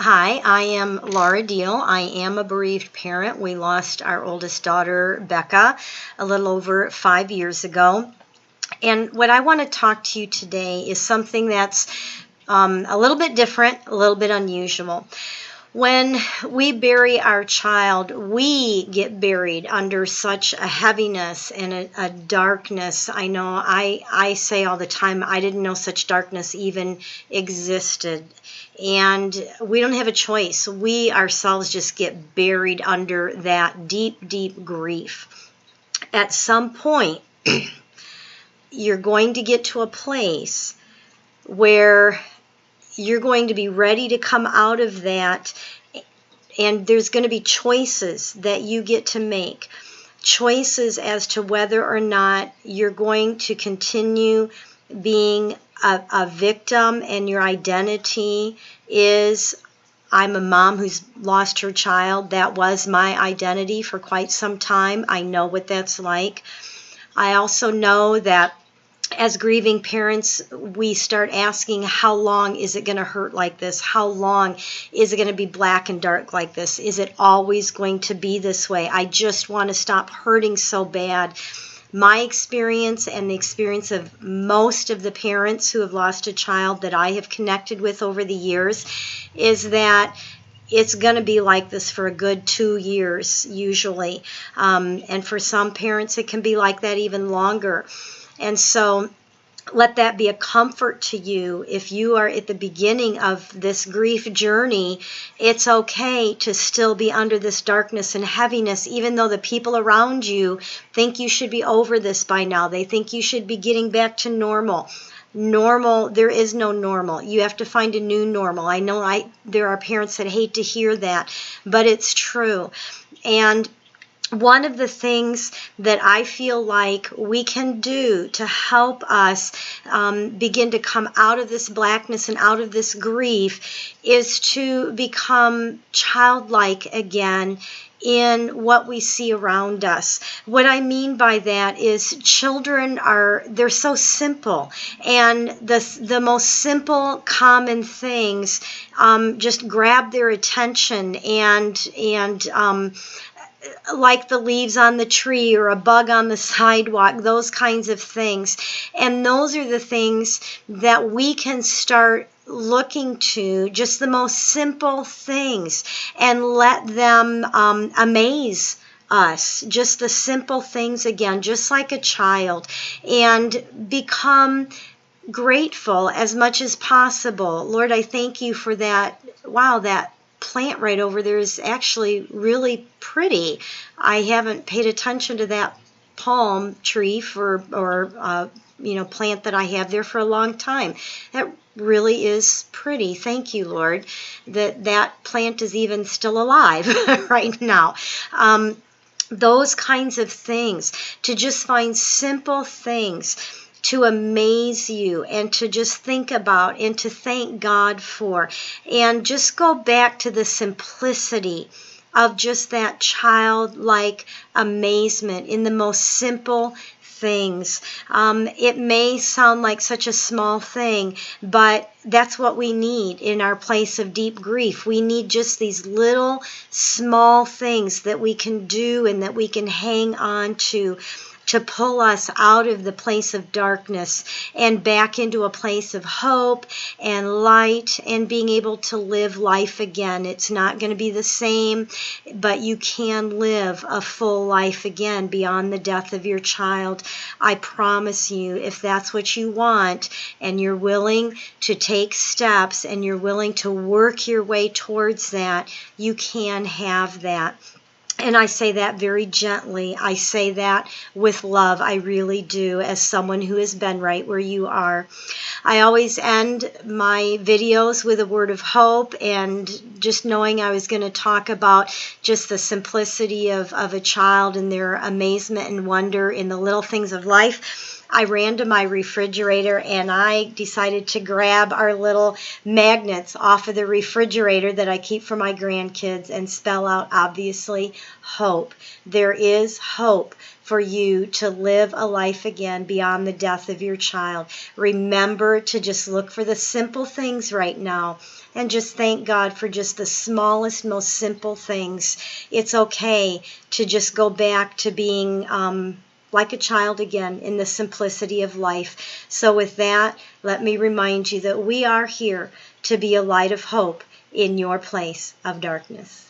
Hi, I am Laura Diehl. I am a bereaved parent. We lost our oldest daughter, Becca, a little over 5 years ago. And what I want to talk to you today is something that's a little bit different, a little bit unusual. When we bury our child, we get buried under such a heaviness and a darkness. I know I say all the time, I didn't know such darkness even existed. And we don't have a choice. We ourselves just get buried under that deep, deep grief. At some point, you're going to get to a place where you're going to be ready to come out of that, and there's going to be choices that you get to make. Choices as to whether or not you're going to continue being a victim, and your identity is, I'm a mom who's lost her child. That was my identity for quite some time. I know what that's like. I also know that as grieving parents, we start asking, how long is it going to hurt like this? How long is it going to be black and dark like this? Is it always going to be this way? I just want to stop hurting so bad. My experience and the experience of most of the parents who have lost a child that I have connected with over the years is that it's going to be like this for a good 2 years usually. And for some parents, it can be like that even longer. And so let that be a comfort to you. If you are at the beginning of this grief journey, it's okay to still be under this darkness and heaviness, even though the people around you think you should be over this by now. They think you should be getting back to normal. Normal, there is no normal. You have to find a new normal. I know there are parents that hate to hear that, but it's true. And one of the things that I feel like we can do to help us begin to come out of this blackness and out of this grief is to become childlike again in what we see around us. What I mean by that is children they're so simple, and the most simple common things just grab their attention, and like the leaves on the tree or a bug on the sidewalk, those kinds of things. And those are the things that we can start looking to, just the most simple things, and let them amaze us. Just the simple things again, just like a child, and become grateful as much as possible. Lord, I thank you for that. Wow, that plant right over there is actually really pretty. I haven't paid attention to that palm tree or plant that I have there for a long time. That really is pretty. Thank you, Lord, that plant is even still alive right now. Those kinds of things, to just find simple things to amaze you and to just think about and to thank God for, and just go back to the simplicity of just that childlike amazement in the most simple things. It may sound like such a small thing, but that's what we need in our place of deep grief. We need just these little small things that we can do and that we can hang on to pull us out of the place of darkness and back into a place of hope and light and being able to live life again. It's not going to be the same, but you can live a full life again beyond the death of your child. I promise you, if that's what you want and you're willing to take steps and you're willing to work your way towards that, you can have that. And I say that very gently. I say that with love. I really do, as someone who has been right where you are. I always end my videos with a word of hope, and just knowing I was going to talk about just the simplicity of a child and their amazement and wonder in the little things of life. I ran to my refrigerator and I decided to grab our little magnets off of the refrigerator that I keep for my grandkids and spell out, obviously, hope. There is hope for you to live a life again beyond the death of your child. Remember to just look for the simple things right now and just thank God for just the smallest, most simple things. It's okay to just go back to being like a child again in the simplicity of life. So with that, let me remind you that we are here to be a light of hope in your place of darkness.